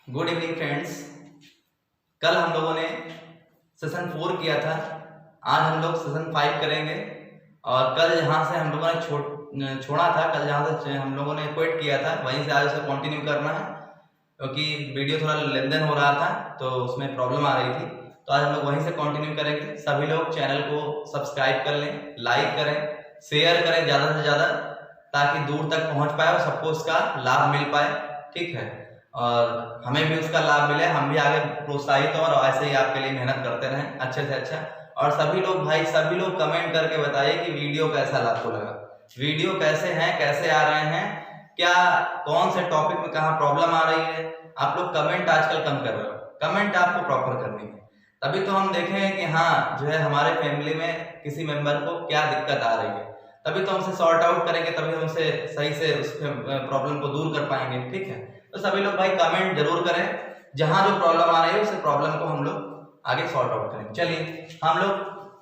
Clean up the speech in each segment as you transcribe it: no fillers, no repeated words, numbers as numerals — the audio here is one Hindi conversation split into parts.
Good evening friends. कल हम लोगों ने सेशन 4 किया था, आज हम लोग सेशन 5 करेंगे। और कल जहाँ से हम लोगों ने छोड़ा था, कल जहाँ से हम लोगों ने क्विट किया था वहीं से आज उसे कंटिन्यू करना है, क्योंकि वीडियो थोड़ा लेन देन हो रहा था तो उसमें प्रॉब्लम आ रही थी। तो आज हम लोग वहीं से कंटिन्यू करेंगे। सभी लोग चैनल को सब्सक्राइब कर लें, लाइक करें, शेयर करें ज़्यादा से ज़्यादा, ताकि दूर तक पहुँच पाए और सबको उसका लाभ मिल पाए। ठीक है, और हमें भी उसका लाभ मिले, हम भी आगे प्रोत्साहित और ऐसे ही आपके लिए मेहनत करते रहें अच्छे से अच्छा। और सभी लोग कमेंट करके बताइए कि वीडियो कैसा आपको लगा, वीडियो कैसे हैं, कैसे आ रहे हैं, क्या कौन से टॉपिक में कहाँ प्रॉब्लम आ रही है। आप लोग कमेंट आजकल कम कर रहे हो, कमेंट आपको प्रॉपर करनी है, तभी तो हम देखें कि हाँ जो है हमारे फैमिली में किसी मेंबर को क्या दिक्कत आ रही है, तभी तो हमसे सॉर्ट आउट करेंगे, तभी हमसे सही से उस प्रॉब्लम को दूर कर पाएंगे। ठीक है, तो सभी लोग भाई कमेंट जरूर करें, जहां जो प्रॉब्लम आ रही है उस प्रॉब्लम को हम लोग आगे सॉर्ट आउट करें। चलिए हम लोग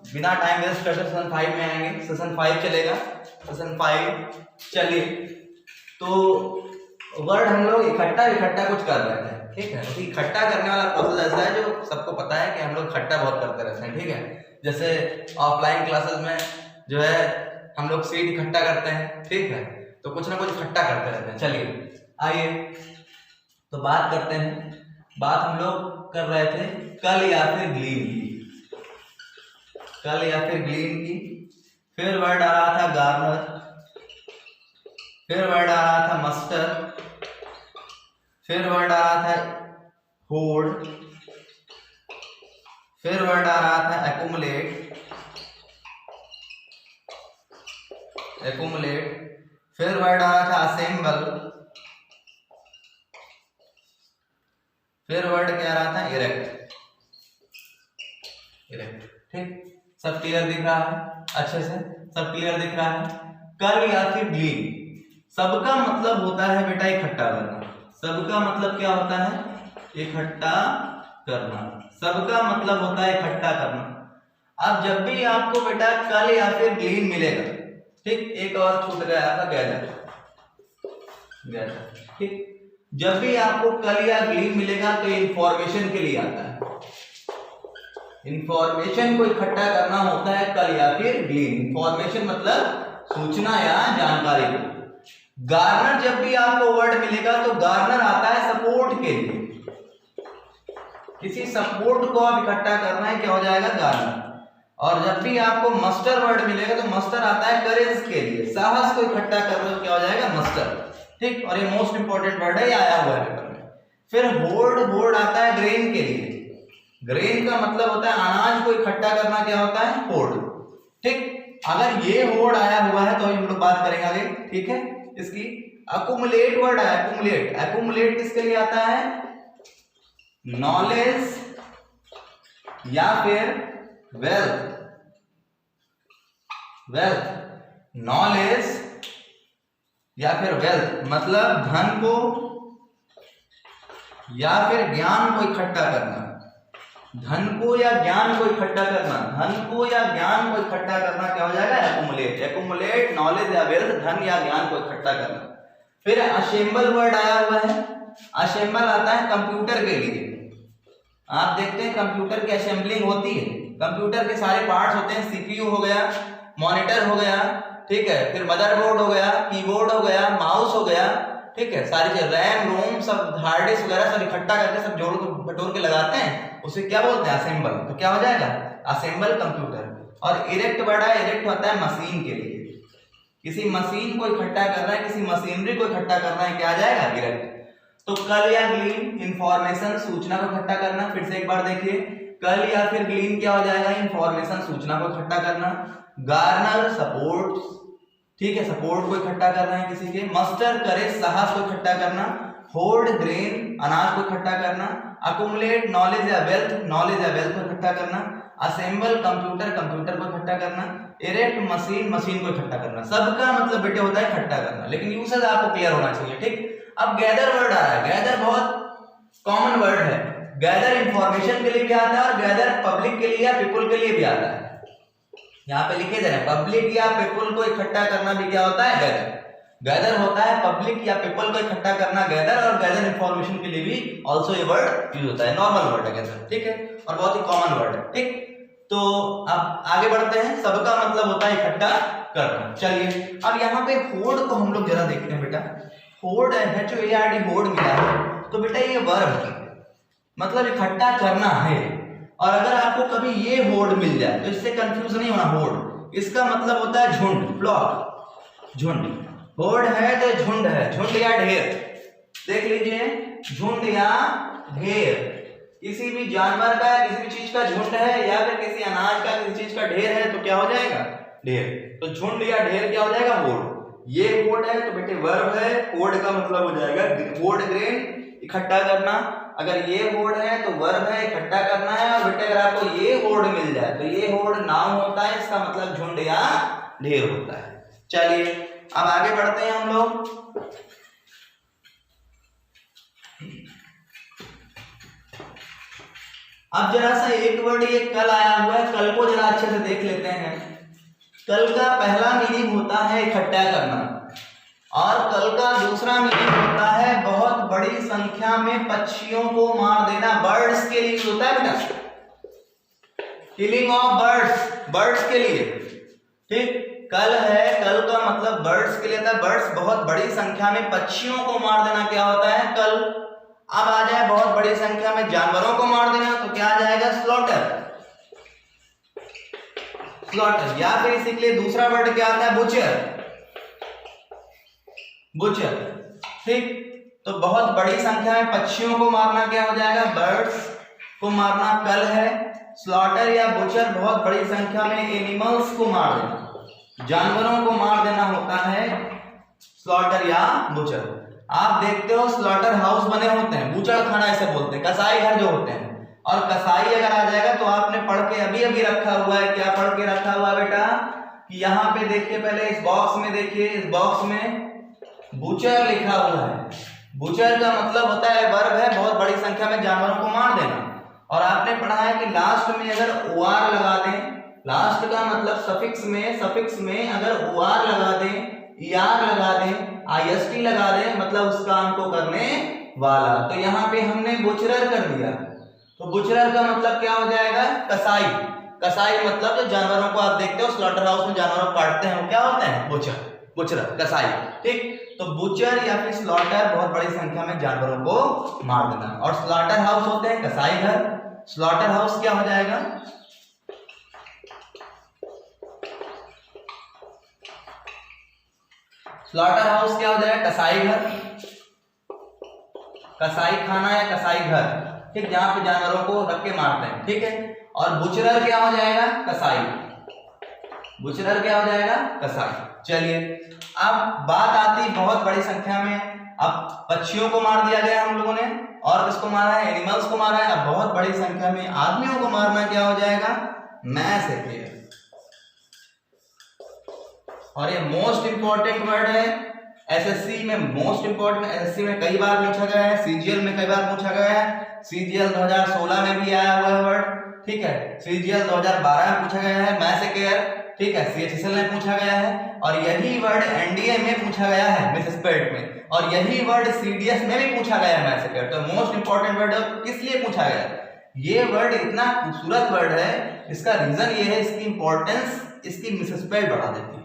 बिना टाइम वेस्ट करते सेशन 5 में आएंगे। सेशन 5 चलेगा, सेशन 5। चलिए, तो वर्ड हम लोग इकट्ठा कुछ कर रहे थे। ठीक है, तो इकट्ठा करने वाला प्रोसेस ऐसा है जो सबको पता है कि हम लोग इकट्ठा बहुत करते रहते हैं। ठीक है, जैसे ऑफलाइन क्लासेस में जो है हम लोग सीट इकट्ठा करते हैं। ठीक है, तो कुछ ना कुछ इकट्ठा करते रहते हैं। चलिए आइए तो बात करते हैं। बात हम लोग कर रहे थे कल या फिर ग्लीन की, कल या फिर ग्लीन की। फिर वर्ड आ रहा था गार्नर, फिर वर्ड आ रहा था मस्टर, फिर वर्ड आ रहा था होल्ड, फिर वर्ड आ रहा था एक्यूमुलेट, फिर वर्ड आ रहा था असेंबल, फिर वर्ड क्या आ रहा था इरेक्ट। ठीक, सब क्लियर दिख रहा है? अच्छे से सब क्लियर दिख रहा है। कल या फिर ग्लीन, सबका मतलब होता है बेटा इकट्ठा करना। सबका मतलब क्या होता है? इकट्ठा करना। सबका मतलब होता है इकट्ठा करना। अब जब भी आपको बेटा कल या फिर ग्लीन मिलेगा, ठीक, एक और छूट गया था गैदर। ठीक, जब भी आपको कल या ग्लीन मिलेगा तो इंफॉर्मेशन के लिए आता है। इंफॉर्मेशन को इकट्ठा करना होता है कल या फिर ग्लीन। इंफॉर्मेशन मतलब सूचना या जानकारी को। गार्नर, जब भी आपको वर्ड मिलेगा तो गार्नर आता है सपोर्ट के लिए। किसी सपोर्ट को आप इकट्ठा करना है, क्या हो जाएगा? गार्नर। और जब भी आपको मस्टर वर्ड मिलेगा तो मस्टर आता है करेज के लिए, साहस को इकट्ठा कर रहे हो, क्या हो जाएगा? मस्टर। ठीक, और ये मोस्ट इंपॉर्टेंट वर्ड है, ये आया हुआ है पेपर में। फिर होल्ड आता है ग्रेन के लिए। ग्रेन का मतलब होता है अनाज को इकट्ठा करना, क्या होता है? होल्ड। ठीक, अगर ये होल्ड आया हुआ है तो हम लोग बात करेंगे आगे। ठीक है, इसकी अकुमुलेट वर्ड है। अकुमुलेट किसके लिए आता है? नॉलेज या फिर वेल्थ। नॉलेज या फिर वेल्थ मतलब धन को या फिर ज्ञान को इकट्ठा करना। धन को या ज्ञान को इकट्ठा करना, धन को या ज्ञान को इकट्ठा करना क्या हो जाएगा? एक्यूमुलेट नॉलेज या वेल्थ, धन या ज्ञान को इकट्ठा करना। फिर असेंबल वर्ड आया हुआ है। असेंबल आता है कंप्यूटर के लिए। आप देखते हैं कंप्यूटर की असेंबलिंग होती है, कंप्यूटर के सारे पार्ट्स होते हैं। सीपीयू हो गया, मॉनिटर हो गया, ठीक है, फिर मदरबोर्ड हो गया, कीबोर्ड हो गया, माउस हो गया, ठीक है, सारी चीज, रैम रोम सब, हार्ड डिस्क वगैरह सब इकट्ठा करके सब जोड़ बटोर के लगाते हैं, उसे क्या बोलते हैं? असेंबल। तो क्या हो जाएगा? Assemble computer. और इरेक्ट वर्ड है, इरेक्ट होता है मशीन के लिए। किसी मशीन को इकट्ठा करना है, किसी मशीनरी को इकट्ठा करना है, क्या आ जाएगा? इरेक्ट। तो कल या ग्लीन इंफॉर्मेशन, सूचना को इकट्ठा करना। फिर से एक बार देखिए, कल या फिर ग्लीन क्या हो जाएगा? इंफॉर्मेशन, सूचना को इकट्ठा करना। गार्नर सपोर्ट, ठीक है, सपोर्ट को इकट्ठा करना है किसी के। मस्टर करेज, साहस को इकट्ठा करना। होल्ड ग्रेन, अनाज को इकट्ठा करना। अकुमुलेट नॉलेज या वेल्थ, नॉलेज या वेल्थ को इकट्ठा करना। असेंबल कंप्यूटर, कंप्यूटर को इकट्ठा करना। इरेक्ट मशीन, मशीन को इकट्ठा करना। सबका मतलब बेटे होता है इकट्ठा करना, लेकिन यूसेज आपको क्लियर होना चाहिए। ठीक, अब गैदर वर्ड आ रहा है। गैदर बहुत कॉमन वर्ड है। गैदर इंफॉर्मेशन के लिए भी आता है और गैदर पब्लिक के लिए या पीपुल के लिए भी आता है। यहाँ पे लिखे जा रहे हैं पब्लिक या पीपुल को इकट्ठा करना भी क्या होता है? गैदर। गैदर होता है पब्लिक या पीपल को इकट्ठा करना, गैदर, और गैदर इंफॉर्मेशन के लिए भी ऑल्सो ये वर्ड यूज होता है, नॉर्मल वर्ड है गैदर, ठीक है, और बहुत ही कॉमन वर्ड है, ठीक। तो अब आगे बढ़ते हैं, सबका मतलब होता है इकट्ठा करना। चलिए अब यहाँ पे होड़ को हम लोग जरा देखते हैं बेटा, होड़ है जो HOARD होड़ मिला है, तो बेटा ये वर्ब मतलब इकट्ठा करना है, और अगर आपको कभी ये होड़ मिल जाए तो इससे कंफ्यूज नहीं होना, होड़ इसका मतलब होता है झुंड, फ्लॉक, झुंड, होड़ है तो झुंड है, झुंड या ढेर, देख लीजिए, झुंड या ढेर, किसी भी जानवर का, किसी भी चीज का झुंड है, या फिर किसी अनाज का, किसी चीज का ढेर है, तो क्या हो जाएगा, ढेर, तो झुंड या ढेर क्या हो जाएगा, होड़। ये होड़ है तो बेटे वर्ब है, होड़ का मतलब हो जाएगा होड़ ग्रेन, इकट्ठा करना, अगर ये होड़ है तो वर्ब है, इकट्ठा करना है, और बेटे अगर आपको ये होड़ मिल जाए तो ये होड़ नाउन होता है, इसका मतलब झुंड या ढेर होता है। चलिए अब आगे बढ़ते हैं हम लोग, अब जरा सा एक वर्ड ये कल आया हुआ है, कल को जरा अच्छे से देख लेते हैं। कल का पहला मीनिंग होता है इकट्ठा करना, और कल का दूसरा मीनिंग होता है बहुत बड़ी संख्या में पक्षियों को मार देना, बर्ड्स के लिए होता है बेटा, किलिंग ऑफ बर्ड्स, बर्ड्स के लिए, ठीक। कल है, कल का मतलब बर्ड्स के लिए था, बर्ड्स बहुत बड़ी संख्या में पक्षियों को मार देना क्या होता है, कल। अब आ जाए बहुत बड़ी संख्या में जानवरों को मार देना, तो क्या आ जाएगा, स्लॉटर, स्लॉटर, या फिर इसी के लिए दूसरा वर्ड क्या आता है, बुचर, बुचर, ठीक। तो बहुत बड़ी संख्या में पक्षियों को मारना क्या हो जाएगा, बर्ड्स को मारना कल है, स्लॉटर या बुचर बहुत बड़ी संख्या में एनिमल्स को मार देना, जानवरों को मार देना होता है स्लॉटर या बुचर। आप देखते हो स्लॉटर हाउस बने होते हैं, बूचड़ खाना ऐसे बोलते हैं, कसाई घर जो होते हैं, और कसाई अगर आ जाएगा तो आपने पढ़ के अभी अभी रखा हुआ है, क्या पढ़ के रखा हुआ है बेटा, कि यहाँ पे देखिए, पहले इस बॉक्स में देखिए, इस बॉक्स में बूचर लिखा हुआ है, बूचर का मतलब होता है वर्ब है, बहुत बड़ी संख्या में जानवरों को मार देना, और आपने पढ़ा है कि लास्ट में अगर OR लगा दें, लास्ट का मतलब सफिक्स में अगर OR लगा दें, ER लगा दें, IST लगा दें, मतलब उस काम को करने वाला, तो यहाँ पे हमने बुचरर कर दिया, तो बुचरर का मतलब क्या हो जाएगा, कसाई, कसाई मतलब जो जानवरों को आप देखते हो स्लॉटर हाउस में जानवरों को काटते हैं, वो क्या होते हैं, बुचर, बुचरर, कसाई, ठीक। तो बुचर या फिर स्लॉटर बहुत बड़ी संख्या में जानवरों को मार देना, और स्लॉटर हाउस होते हैं कसाई घर, स्लॉटर हाउस क्या हो जाएगा, स्लॉटर हाउस क्या हो जाएगा, कसाई घर, कसाई खाना या कसाई घर, ठीक, जहां पे जानवरों को रख के मारते हैं, ठीक है। और बुचरर क्या हो जाएगा, कसाई, बुचरर क्या हो जाएगा, कसाई। चलिए अब बात आती बहुत बड़ी संख्या में, अब पक्षियों को मार दिया गया हम लोगों ने, और किसको मारा है, एनिमल्स को मारा है, अब बहुत बड़ी संख्या में आदमियों को मारना क्या हो जाएगा, मैस अफेयर, और ये मोस्ट इंपॉर्टेंट वर्ड है, एसएससी में मोस्ट इंपॉर्टेंट, एसएससी में कई बार पूछा गया है, सीजीएल में कई बार पूछा गया है, सीजीएल 2016 में भी आया हुआ है वर्ड, ठीक है, सीजीएल 2012 में पूछा गया है, मैस अफेयर, ठीक है, सीएचएसएल में पूछा गया है, और यही वर्ड एनडीए में पूछा गया है मिस स्पेट में, और यही वर्ड सीडीएस में भी पूछा गया है मैस अफेयर। तो मोस्ट इंपॉर्टेंट वर्ड किस लिए पूछा गया, ये वर्ड इतना खूबसूरत वर्ड है, इसका रीजन ये है, इसकी इंपॉर्टेंस इसकी मिस स्पेल बढ़ा देती है,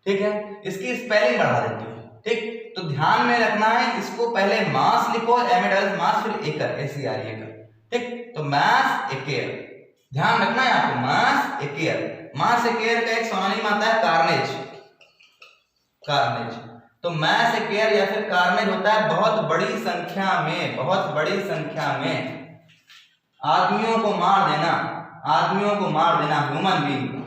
ठीक है, इसकी स्पेलिंग बढ़ा देती है, ठीक। तो ध्यान में रखना है, इसको पहले मास लिखो, एमिडल्स मास, फिर एकर, एसीआर, एकर, ठीक। तो मास एकेर, ध्यान रखना है आपको, मास एकेर, मास एकेर का एक सोनानिम आता है कार्नेज, कार्नेज। तो मास एकेर या फिर कार्नेज होता है बहुत बड़ी संख्या में, बहुत बड़ी संख्या में आदमियों को मार देना, आदमियों को मार देना, ह्यूमन बीइंग,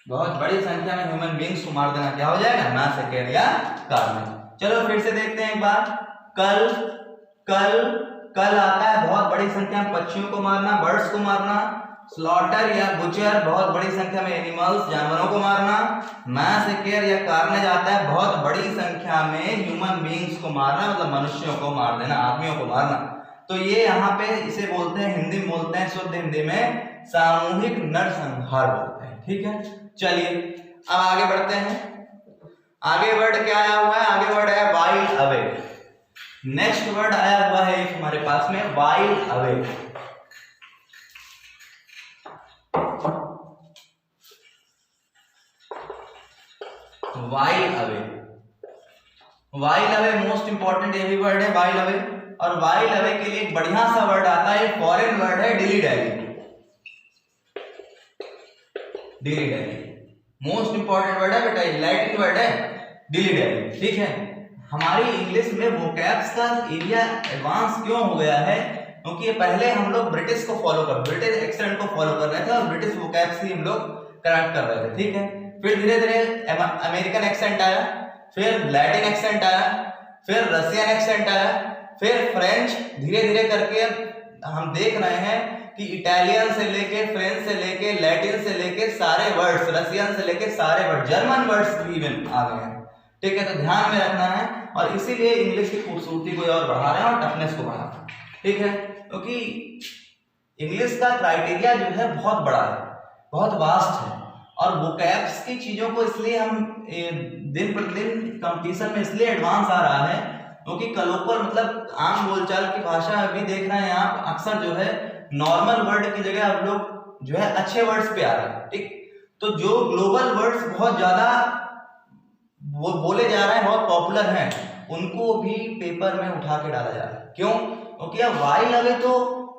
बहुत बड़ी संख्या में ह्यूमन बीइंग्स को मार देना क्या हो जाएगा, मास अफेयर या कार्नेज। चलो फिर से देखते हैं एक बार, कल, कल, कल आता है बहुत बड़ी संख्या में पक्षियों को मारना, बर्ड्स को मारना, स्लॉटर या बुचर बहुत बड़ी संख्या में एनिमल्स, जानवरों को मारना, मास अफेयर या कार्नेज आता है बहुत बड़ी संख्या में ह्यूमन बीइंग्स को मारना, मतलब मनुष्यों को मार देना, आदमियों को मारना। तो ये यहाँ पे इसे बोलते हैं, हिंदी में बोलते हैं, शुद्ध हिंदी में सामूहिक नरसंहार बोलते हैं। ठीक है, चलिए अब आगे बढ़ते हैं। आगे वर्ड क्या आया हुआ है? आगे वर्ड है वाइल अवे। नेक्स्ट वर्ड आया हुआ है एक हमारे पास में, while away. While away, while away most important ये भी वर्ड है, वाइल अवे। और वाइल अवे के लिए एक बढ़िया सा वर्ड आता है, फॉरेन वर्ड है dilly dally. Dilly dally most important word है बेटा, लैटिन वर्ड है डिली डैली। ठीक है, हमारी इंग्लिश में वोकैब्स का एरिया एडवांस क्यों हो गया है? क्योंकि ये पहले हम लोग ब्रिटिश को फॉलो ब्रिटिश एक्सेंट को फॉलो कर रहे थे और ब्रिटिश वोकैब्स ही हम लोग करेक्ट कर रहे थे। ठीक है, फिर धीरे धीरे अमेरिकन एक्सेंट आया, फिर लैटिन एक्सेंट आया, फिर रशियन एक्सेंट आया, फिर फ्रेंच। धीरे धीरे करके हम देख रहे हैं कि इटालियन से लेके, फ्रेंच से लेके, लैटिन से लेके सारे वर्ड्स, रशियन से लेके सारे वर्ड, जर्मन वर्ड्स भी इवन आ गए हैं। ठीक है, तो ध्यान में रखना है और इसीलिए इंग्लिश की खूबसूरती को और बढ़ा रहे हैं और टफनेस को बढ़ा रहे हैं। ठीक है, क्योंकि इंग्लिश का क्राइटेरिया जो है बहुत बड़ा है, बहुत वास्ट है और वोकैब्स की चीजों को इसलिए हम दिन प्रतिदिन कंपटीशन में इसलिए एडवांस आ रहा है क्योंकि कलोकल मतलब आम बोलचाल की भाषा अभी देख रहे हैं आप, अक्सर जो है नॉर्मल वर्ड की जगह आप लोग जो है अच्छे वर्ड्स पे आ रहे हैं। ठीक, तो जो ग्लोबल वर्ड्स बहुत ज्यादा वो बोले जा रहे हैं, बहुत पॉपुलर हैं, उनको भी पेपर में उठा के डाला जा रहा है। क्यों? क्योंकि अब वाइल अवे तो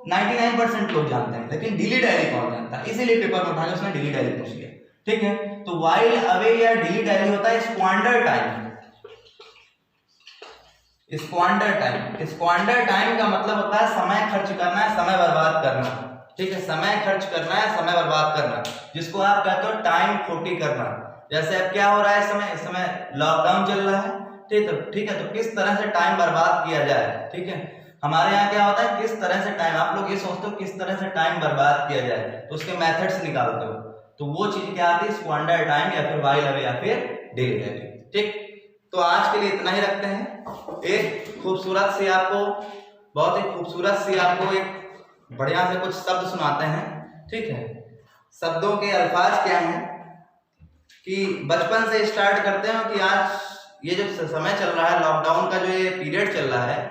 99% लोग जानते हैं, लेकिन डिली डैली कौन जानता है, इसीलिए पेपर में उठा के उसने डिली डैली पूछ लिया। ठीक है, तो वाइल अवे या डिली डैली होता है स्क्वांडर टाइम। स्क्वांडर टाइम, स्क्वांडर टाइम का मतलब होता है समय खर्च करना है, समय बर्बाद करना। ठीक है, समय खर्च करना है, समय बर्बाद करना, जिसको आप कहते हो टाइम खोटी करना। जैसे अब क्या हो रहा है इस समय लॉकडाउन चल रहा है। ठीक है, तो किस तरह से टाइम बर्बाद किया जाए। ठीक है, हमारे यहाँ क्या होता है, किस तरह से टाइम, आप लोग ये सोचते हो किस तरह से टाइम बर्बाद किया जाए, तो उसके मेथड्स निकालते हो, तो वो चीज क्या आती है, स्क्वांडर टाइम या फिर वाइल अवे या फिर डिली डैली। ठीक, तो आज के लिए इतना ही रखते हैं। एक खूबसूरत सी आपको, बहुत ही खूबसूरत सी आपको एक बढ़िया से कुछ शब्द सुनाते हैं। ठीक है, शब्दों के अल्फाज क्या हैं कि बचपन से स्टार्ट करते हैं कि आज ये जो समय चल रहा है, लॉकडाउन का जो ये पीरियड चल रहा है,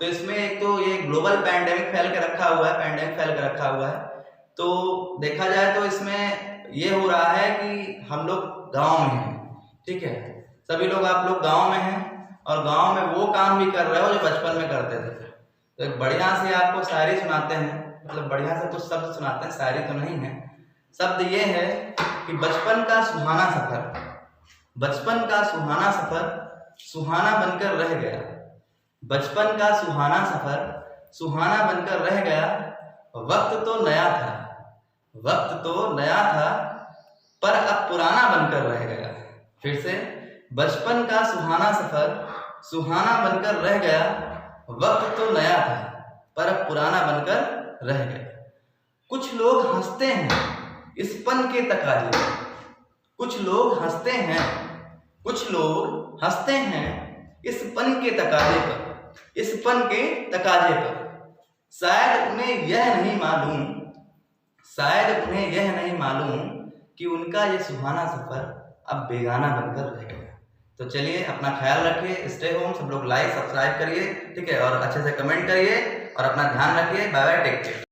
तो इसमें एक तो ये ग्लोबल पैंडेमिक फैल के रखा हुआ है, तो देखा जाए तो इसमें ये हो रहा है कि हम लोग गांव में हैं। ठीक है, सभी लोग आप लोग गांव में हैं और गांव में वो काम भी कर रहे हो जो बचपन में करते थे। तो एक बढ़िया से आपको शायरी सुनाते हैं, मतलब बढ़िया से कुछ शब्द सुनाते हैं, शायरी तो नहीं है। शब्द ये है कि बचपन का सुहाना सफर, बचपन का सुहाना सफर सुहाना बनकर रह गया, बचपन का सुहाना सफर सुहाना बनकर रह गया, वक्त तो नया था, वक्त तो नया था, पर अब पुराना बनकर रह गया। फिर से, बचपन का सुहाना सफर सुहाना बनकर रह गया, वक्त तो नया था, पर अब पुराना बनकर रह गया। कुछ लोग हंसते हैं इस पन के तकाजे पर, कुछ लोग हंसते हैं, कुछ लोग हंसते हैं इस पन के तकाजे पर, इस पन के तकाजे पर। शायद उन्हें यह नहीं मालूम, शायद उन्हें यह नहीं मालूम कि उनका ये सुहाना सफर अब बेगाना बनकर रह गया। तो चलिए अपना ख्याल रखिए, स्टे होम, सब लोग लाइक सब्सक्राइब करिए। ठीक है, और अच्छे से कमेंट करिए और अपना ध्यान रखिए। Bye bye, take care.